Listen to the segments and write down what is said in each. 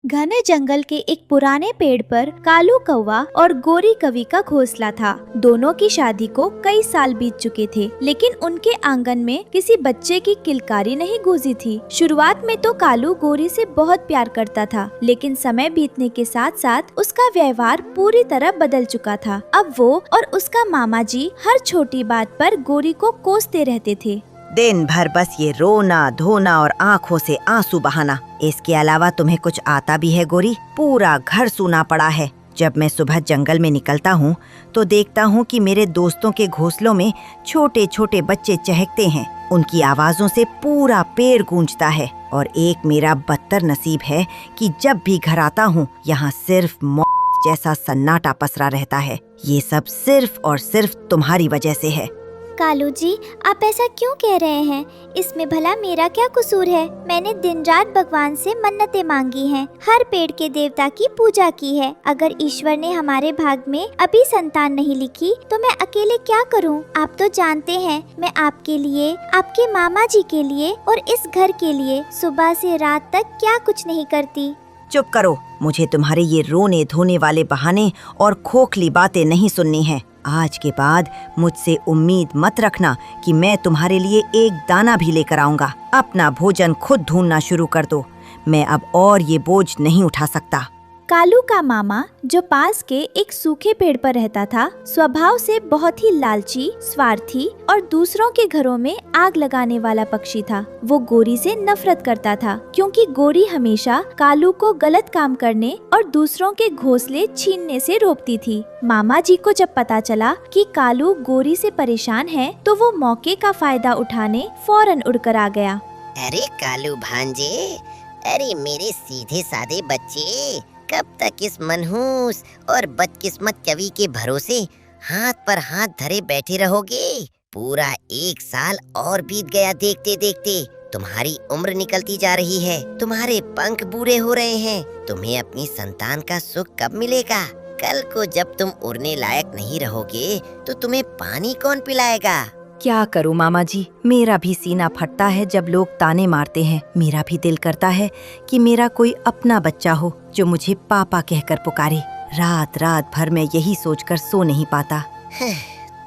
घने जंगल के एक पुराने पेड़ पर कालू कौवा और गोरी कवि का घोंसला था। दोनों की शादी को कई साल बीत चुके थे, लेकिन उनके आंगन में किसी बच्चे की किलकारी नहीं गूंजी थी। शुरुआत में तो कालू गोरी से बहुत प्यार करता था, लेकिन समय बीतने के साथ साथ उसका व्यवहार पूरी तरह बदल चुका था। अब वो और उसका मामा जी हर छोटी बात पर गोरी को कोसते रहते थे। दिन भर बस ये रोना धोना और आँखों से आंसू बहाना। इसके अलावा तुम्हें कुछ आता भी है गोरी? पूरा घर सूना पड़ा है। जब मैं सुबह जंगल में निकलता हूँ तो देखता हूँ कि मेरे दोस्तों के घोंसलों में छोटे छोटे बच्चे चहकते हैं। उनकी आवाजों से पूरा पेड़ गूंजता है। और एक मेरा बदतर नसीब है कि जब भी घर आता हूँ यहाँ सिर्फ मौत जैसा सन्नाटा पसरा रहता है। ये सब सिर्फ और सिर्फ तुम्हारी वजह से है। कालू जी, आप ऐसा क्यों कह रहे हैं? इसमें भला मेरा क्या कसूर है? मैंने दिन रात भगवान से मन्नतें मांगी हैं, हर पेड़ के देवता की पूजा की है। अगर ईश्वर ने हमारे भाग में अभी संतान नहीं लिखी तो मैं अकेले क्या करूं? आप तो जानते हैं मैं आपके लिए, आपके मामा जी के लिए और इस घर के लिए सुबह से रात तक क्या कुछ नहीं करती। चुप करो, मुझे तुम्हारे ये रोने धोने वाले बहाने और खोखली बातें नहीं सुननी है। आज के बाद मुझसे उम्मीद मत रखना कि मैं तुम्हारे लिए एक दाना भी लेकर आऊंगा। अपना भोजन खुद ढूंढना शुरू कर दो। मैं अब और ये बोझ नहीं उठा सकता। कालू का मामा, जो पास के एक सूखे पेड़ पर रहता था, स्वभाव से बहुत ही लालची, स्वार्थी और दूसरों के घरों में आग लगाने वाला पक्षी था। वो गोरी से नफरत करता था, क्योंकि गोरी हमेशा कालू को गलत काम करने और दूसरों के घोंसले छीनने से रोकती थी। मामा जी को जब पता चला कि कालू गोरी से परेशान है, तो वो मौके का फायदा उठाने फौरन उड़कर आ गया। अरे कालू भांजे, अरे मेरे सीधे साधे बच्चे, कब तक इस मनहूस और बदकिस्मत कवि के भरोसे हाथ पर हाथ धरे बैठे रहोगे? पूरा 1 साल और बीत गया देखते देखते। तुम्हारी उम्र निकलती जा रही है, तुम्हारे पंख बूढ़े हो रहे हैं। तुम्हें अपनी संतान का सुख कब मिलेगा? कल को जब तुम उड़ने लायक नहीं रहोगे तो तुम्हें पानी कौन पिलाएगा? क्या करूं मामा जी, मेरा भी सीना फटता है जब लोग ताने मारते हैं। मेरा भी दिल करता है कि मेरा कोई अपना बच्चा हो जो मुझे पापा कहकर पुकारे। रात रात भर मैं यही सोचकर सो नहीं पाता।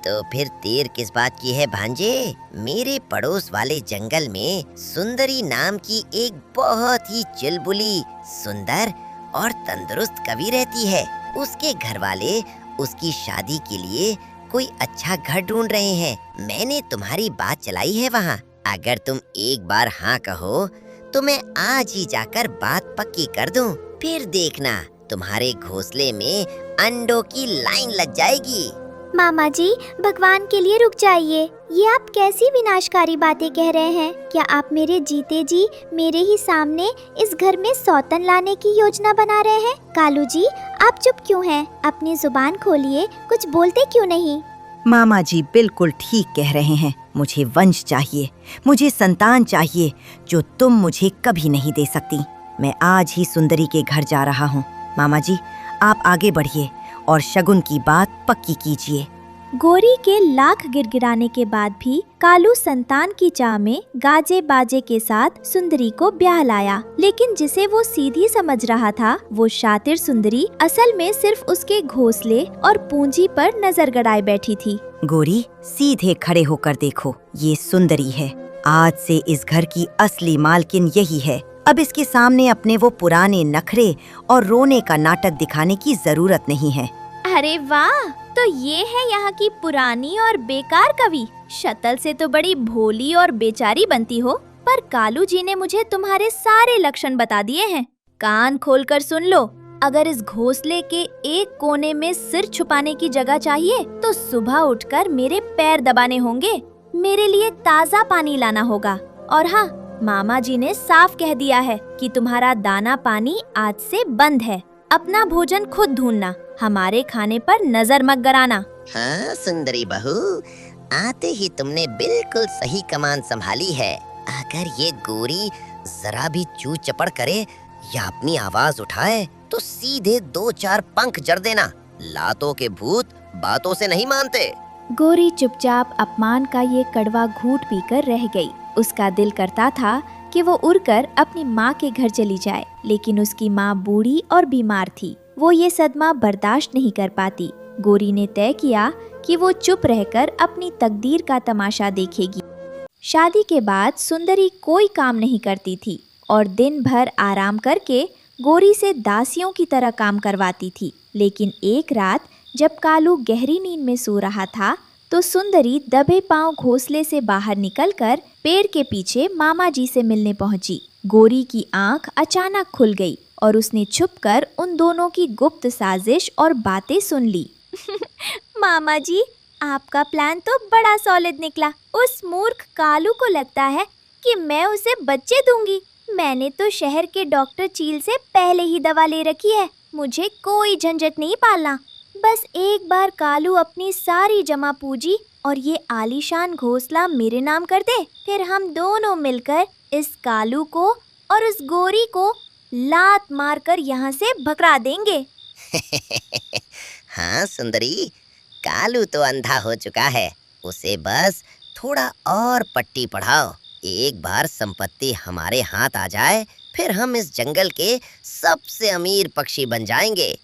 तो फिर देर किस बात की है भांजे? मेरे पड़ोस वाले जंगल में सुंदरी नाम की एक बहुत ही चुलबुली, सुंदर और तंदुरुस्त कवि रहती है। उसके घर वाले उसकी शादी के लिए कोई अच्छा घर ढूंढ रहे हैं। मैंने तुम्हारी बात चलाई है वहाँ। अगर तुम एक बार हाँ कहो तो मैं आज ही जाकर बात पक्की कर दूं। फिर देखना तुम्हारे घोंसले में अंडों की लाइन लग जाएगी। मामा जी, भगवान के लिए रुक जाइए। ये आप कैसी विनाशकारी बातें कह रहे हैं? क्या आप मेरे जीते जी मेरे ही सामने इस घर में सौतन लाने की योजना बना रहे हैं? कालू जी, आप चुप क्यों हैं? अपनी जुबान खोलिए, कुछ बोलते क्यों नहीं? मामा जी बिल्कुल ठीक कह रहे हैं। मुझे वंश चाहिए, मुझे संतान चाहिए जो तुम मुझे कभी नहीं दे सकती। मैं आज ही सुंदरी के घर जा रहा हूँ। मामा जी, आप आगे बढ़िए और शगुन की बात पक्की कीजिए। गोरी के लाख गिड़गिड़ाने के बाद भी कालू संतान की चाह में गाजे बाजे के साथ सुंदरी को ब्याह लाया। लेकिन जिसे वो सीधी समझ रहा था, वो शातिर सुंदरी असल में सिर्फ उसके घोंसले और पूंजी पर नजर गड़ाए बैठी थी। गोरी, सीधे खड़े होकर देखो, ये सुंदरी है। आज से इस घर की असली मालकिन यही है। अब इसके सामने अपने वो पुराने नखरे और रोने का नाटक दिखाने की जरूरत नहीं है। अरे वाह, तो ये है यहाँ की पुरानी और बेकार कवि। शक्ल से तो बड़ी भोली और बेचारी बनती हो, पर कालू जी ने मुझे तुम्हारे सारे लक्षण बता दिए हैं। कान खोलकर सुन लो। अगर इस घोंसले के एक कोने में सिर छुपाने की जगह चाहिए तो सुबह उठकर मेरे पैर दबाने होंगे। मेरे लिए ताज़ा पानी लाना होगा। और हाँ, मामा जी ने साफ कह दिया है कि तुम्हारा दाना पानी आज से बंद है। अपना भोजन खुद ढूंढना, हमारे खाने पर नजर मत गड़ाना। हाँ सुंदरी बहू, आते ही तुमने बिल्कुल सही कमान संभाली है। अगर ये गोरी जरा भी चू चपड़ करे या अपनी आवाज उठाए तो सीधे 2-4 पंख जड़ देना। लातों के भूत बातों से नहीं मानते। गोरी चुपचाप अपमान का ये कड़वा घूंट पीकर रह गई। उसका दिल करता था कि वो उड़कर अपनी माँ के घर चली जाए, लेकिन उसकी माँ बूढ़ी और बीमार थी। वो ये सदमा बर्दाश्त नहीं कर पाती। गोरी ने तय किया कि वो चुप रहकर अपनी तकदीर का तमाशा देखेगी। शादी के बाद सुंदरी कोई काम नहीं करती थी और दिन भर आराम करके गोरी से दासियों की तरह काम करवाती थी। लेकिन एक रात जब कालू गहरी नींद में सो रहा था तो सुंदरी दबे पांव घोंसले से बाहर निकलकर पेड़ के पीछे मामा जी से मिलने पहुंची। गोरी की आंख अचानक खुल गई और उसने छुपकर उन दोनों की गुप्त साजिश और बातें सुन ली। मामा जी, आपका प्लान तो बड़ा सॉलिड निकला। उस मूर्ख कालू को लगता है कि मैं उसे बच्चे दूंगी। मैंने तो शहर के डॉक्टर चील से पहले ही दवा ले रखी है। मुझे कोई झंझट नहीं पालना। बस एक बार कालू अपनी सारी जमा पूंजी और ये आलीशान घोंसला मेरे नाम कर दे, फिर हम दोनों मिलकर इस कालू को और उस गोरी को लात मारकर यहाँ से भगा देंगे। हाँ सुंदरी, कालू तो अंधा हो चुका है। उसे बस थोड़ा और पट्टी पढ़ाओ। एक बार संपत्ति हमारे हाथ आ जाए, फिर हम इस जंगल के सबसे अमीर पक्षी बन जाएंगे।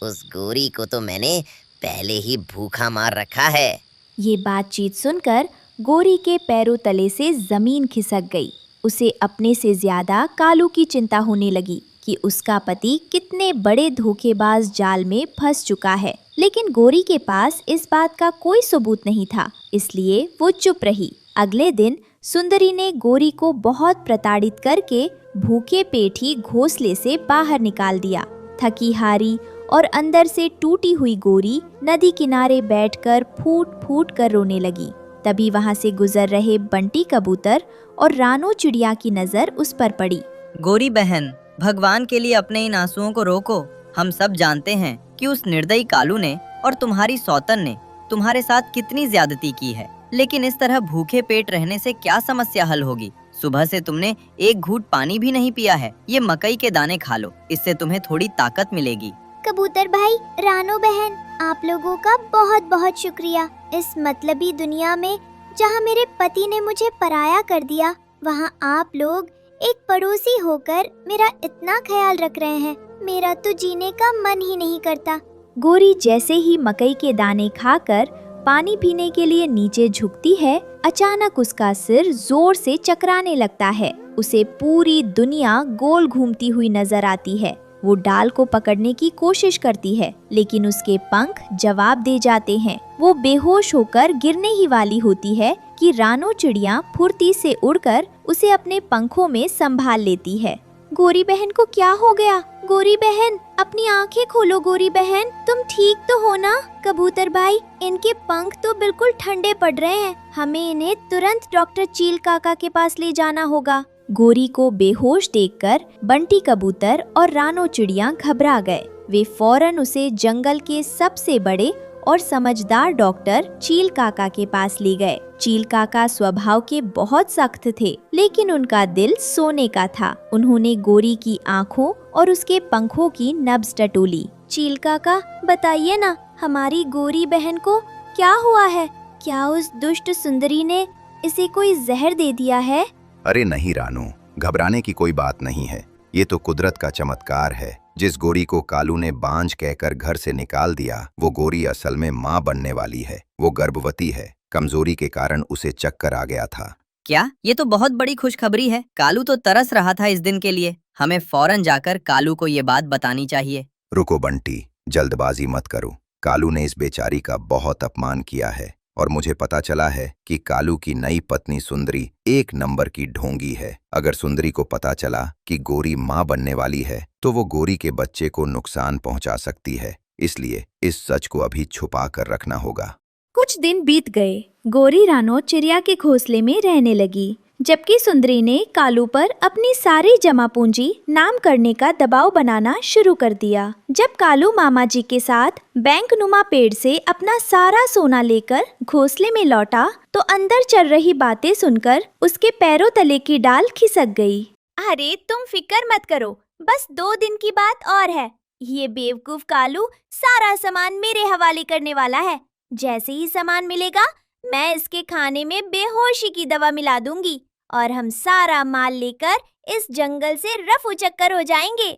उस गोरी को तो मैंने पहले ही भूखा मार रखा है। ये बातचीत सुनकर गोरी के पैरों तले से जमीन खिसक गई। उसे अपने से ज्यादा कालू की चिंता होने लगी कि उसका पति कितने बड़े धोखेबाज जाल में फंस चुका है। लेकिन गोरी के पास इस बात का कोई सबूत नहीं था, इसलिए वो चुप रही। अगले दिन सुंदरी ने गोरी को बहुत प्रताड़ित करके भूखे पेट ही घोंसले से बाहर निकाल दिया। थकी हारी और अंदर से टूटी हुई गोरी नदी किनारे बैठकर फूट फूट कर रोने लगी। तभी वहां से गुजर रहे बंटी कबूतर और रानो चिड़िया की नजर उस पर पड़ी। गोरी बहन, भगवान के लिए अपने इन आंसुओं को रोको। हम सब जानते हैं कि उस निर्दयी कालू ने और तुम्हारी सौतन ने तुम्हारे साथ कितनी ज्यादती की है। लेकिन इस तरह भूखे पेट रहने से क्या समस्या हल होगी? सुबह से तुमने एक घूंट पानी भी नहीं पिया है। ये मकई के दाने खा लो, इससे तुम्हें थोड़ी ताकत मिलेगी। कबूतर भाई, रानो बहन, आप लोगों का बहुत बहुत शुक्रिया। इस मतलबी दुनिया में जहाँ मेरे पति ने मुझे पराया कर दिया, वहाँ आप लोग एक पड़ोसी होकर मेरा इतना ख्याल रख रहे हैं। मेरा तो जीने का मन ही नहीं करता। गोरी जैसे ही मकई के दाने खाकर पानी पीने के लिए नीचे झुकती है, अचानक उसका सिर जोर से चकराने लगता है। उसे पूरी दुनिया गोल घूमती हुई नजर आती है। वो डाल को पकड़ने की कोशिश करती है, लेकिन उसके पंख जवाब दे जाते हैं। वो बेहोश होकर गिरने ही वाली होती है कि रानो चिड़िया फुर्ती से उड़कर उसे अपने पंखों में संभाल लेती है। गोरी बहन को क्या हो गया? गोरी बहन, अपनी आंखें खोलो। गोरी बहन, तुम ठीक तो हो ना? कबूतर भाई, इनके पंख तो बिल्कुल ठंडे पड़ रहे हैं। हमें इन्हें तुरंत डॉक्टर चील काका के पास ले जाना होगा। गोरी को बेहोश देखकर बंटी कबूतर और रानो चिड़िया घबरा गए। वे फौरन उसे जंगल के सबसे बड़े और समझदार डॉक्टर चील काका के पास ले गए। चील काका स्वभाव के बहुत सख्त थे, लेकिन उनका दिल सोने का था। उन्होंने गोरी की आँखों और उसके पंखों की नब्ज टटोली। चील काका, बताइए ना, हमारी गोरी बहन को क्या हुआ है? क्या उस दुष्ट सुंदरी ने इसे कोई जहर दे दिया है? अरे नहीं रानू, घबराने की कोई बात नहीं है। ये तो कुदरत का चमत्कार है। जिस गोरी को कालू ने बांझ कहकर घर से निकाल दिया, वो गोरी असल में माँ बनने वाली है। वो गर्भवती है। कमजोरी के कारण उसे चक्कर आ गया था। क्या? ये तो बहुत बड़ी खुशखबरी है। कालू तो तरस रहा था इस दिन के लिए। हमें फौरन जाकर कालू को ये बात बतानी चाहिए। रुको बंटी, जल्दबाजी मत करो। कालू ने इस बेचारी का बहुत अपमान किया है और मुझे पता चला है कि कालू की नई पत्नी सुंदरी एक नंबर की ढोंगी है। अगर सुंदरी को पता चला कि गोरी माँ बनने वाली है तो वो गोरी के बच्चे को नुकसान पहुंचा सकती है। इसलिए इस सच को अभी छुपा कर रखना होगा। कुछ दिन बीत गए। गोरी रानो चिड़िया के घोंसले में रहने लगी, जबकि सुंदरी ने कालू पर अपनी सारी जमा पूंजी नाम करने का दबाव बनाना शुरू कर दिया। जब कालू मामा जी के साथ बैंक नुमा पेड़ से अपना सारा सोना लेकर घोंसले में लौटा तो अंदर चल रही बातें सुनकर उसके पैरों तले की डाल खिसक गई। अरे तुम फिक्र मत करो, बस 2 दिन की बात और है। ये बेवकूफ कालू सारा सामान मेरे हवाले करने वाला है। जैसे ही सामान मिलेगा, मैं इसके खाने में बेहोशी की दवा मिला दूंगी और हम सारा माल लेकर इस जंगल से रफू चक्कर हो जाएंगे।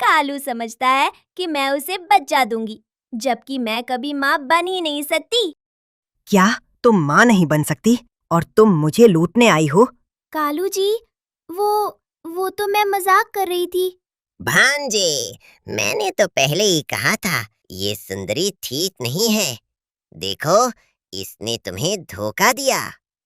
कालू समझता है कि मैं उसे बचा दूंगी, जबकि मैं कभी माँ बन ही नहीं सकती। क्या तुम माँ नहीं बन सकती और तुम मुझे लूटने आई हो? कालू जी, वो तो मैं मजाक कर रही थी। भांजे, मैंने तो पहले ही कहा था ये सुंदरी ठीक नहीं है। देखो, इसने तुम्हें धोखा दिया।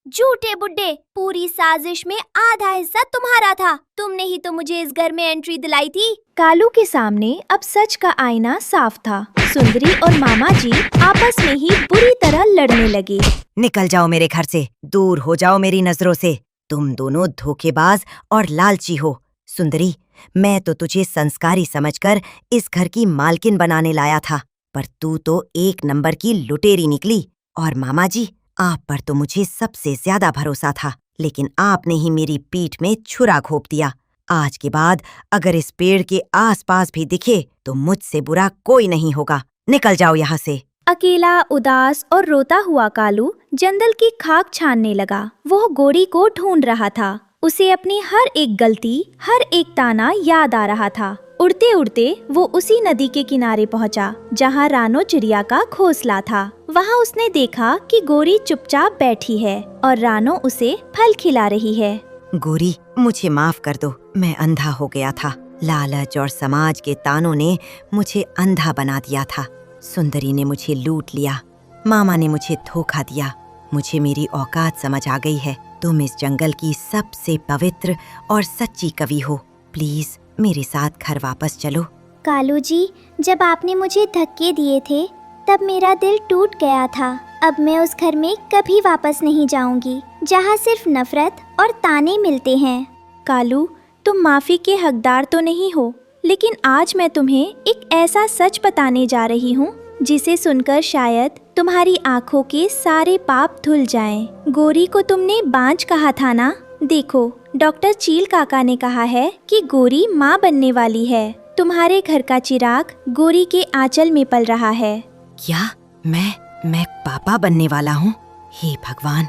झूठे बुड्ढे, पूरी साजिश में आधा हिस्सा तुम्हारा था। तुमने ही तो मुझे इस घर में एंट्री दिलाई थी। कालू के सामने अब सच का आईना साफ था। सुंदरी और मामा जी आपस में ही बुरी तरह लड़ने लगे। निकल जाओ मेरे घर से, दूर हो जाओ मेरी नजरों से। तुम दोनों धोखेबाज और लालची हो। सुंदरी, मैं तो तुझे संस्कारी समझकर इस घर की मालकिन बनाने लाया था, पर तू तो एक नंबर की लुटेरी निकली। और मामा जी, आप पर तो मुझे सबसे ज्यादा भरोसा था, लेकिन आपने ही मेरी पीठ में छुरा घोंप दिया। आज के बाद अगर इस पेड़ के आसपास भी दिखे तो मुझसे बुरा कोई नहीं होगा। निकल जाओ यहाँ से। अकेला, उदास और रोता हुआ कालू जंगल की खाक छानने लगा। वो गोरी को ढूंढ रहा था। उसे अपनी हर एक गलती, हर एक ताना याद आ रहा था। उड़ते उड़ते वो उसी नदी के किनारे पहुंचा जहां रानो चिड़िया का घोंसला था। वहां उसने देखा कि गोरी चुपचाप बैठी है और रानो उसे फल खिला रही है। गोरी, मुझे माफ कर दो, मैं अंधा हो गया था। लालच और समाज के तानों ने मुझे अंधा बना दिया था। सुंदरी ने मुझे लूट लिया, मामा ने मुझे धोखा दिया। मुझे मेरी औकात समझ आ गई है। तुम इस जंगल की सबसे पवित्र और सच्ची कवि हो। प्लीज मेरे साथ घर वापस चलो। कालू जी, जब आपने मुझे धक्के दिए थे तब मेरा दिल टूट गया था। अब मैं उस घर में कभी वापस नहीं जाऊंगी जहाँ सिर्फ नफरत और ताने मिलते हैं। कालू, तुम माफी के हकदार तो नहीं हो, लेकिन आज मैं तुम्हें एक ऐसा सच बताने जा रही हूँ जिसे सुनकर शायद तुम्हारी आँखों के सारे पाप धुल जाएं। गोरी को तुमने बांझ कहा था ना? देखो, डॉक्टर चील काका ने कहा है कि गोरी माँ बनने वाली है। तुम्हारे घर का चिराग गोरी के आंचल में पल रहा है। क्या मैं पापा बनने वाला हूँ? हे भगवान,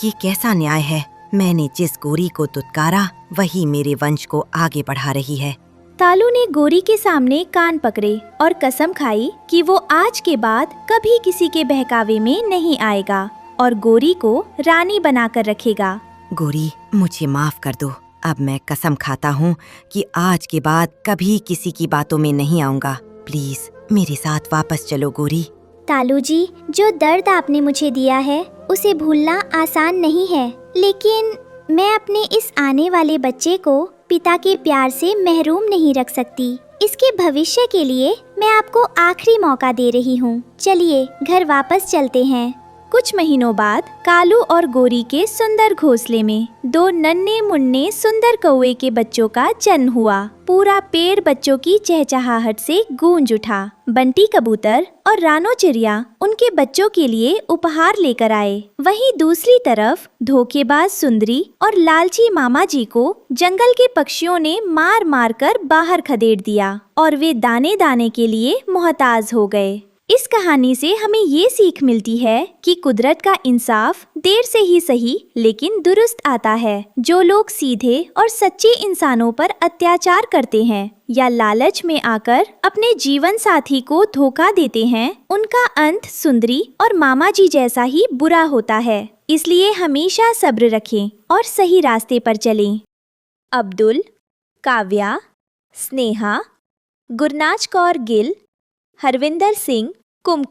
ये कैसा न्याय है? मैंने जिस गोरी को दुत्कारा वही मेरे वंश को आगे बढ़ा रही है। कालू ने गोरी के सामने कान पकड़े और कसम खाई कि वो आज के बाद कभी किसी के बहकावे में नहीं आएगा और गोरी को रानी बनाकर रखेगा। गोरी, मुझे माफ कर दो। अब मैं कसम खाता हूँ कि आज के बाद कभी किसी की बातों में नहीं आऊँगा। प्लीज मेरे साथ वापस चलो गोरी। तालू जी, जो दर्द आपने मुझे दिया है उसे भूलना आसान नहीं है, लेकिन मैं अपने इस आने वाले बच्चे को पिता के प्यार से महरूम नहीं रख सकती। इसके भविष्य के लिए मैं आपको आखिरी मौका दे रही हूँ। चलिए घर वापस चलते हैं। कुछ महीनों बाद कालू और गोरी के सुंदर घोंसले में 2 नन्हे मुन्ने सुंदर कौवे के बच्चों का जन्म हुआ। पूरा पेड़ बच्चों की चहचहाहट से गूंज उठा। बंटी कबूतर और रानो चिड़िया उनके बच्चों के लिए उपहार लेकर आए। वहीं दूसरी तरफ धोखेबाज सुंदरी और लालची मामा जी को जंगल के पक्षियों ने मार मार कर बाहर खदेड़ दिया और वे दाने दाने के लिए मोहताज हो गए। इस कहानी से हमें ये सीख मिलती है कि कुदरत का इंसाफ देर से ही सही लेकिन दुरुस्त आता है। जो लोग सीधे और सच्चे इंसानों पर अत्याचार करते हैं या लालच में आकर अपने जीवन साथी को धोखा देते हैं, उनका अंत सुंदरी और मामा जी जैसा ही बुरा होता है। इसलिए हमेशा सब्र रखें और सही रास्ते पर चलें। अब्दुल, काव्या, स्नेहा, गुरनाज कौर गिल, हरविंदर सिंह, कुमकुम।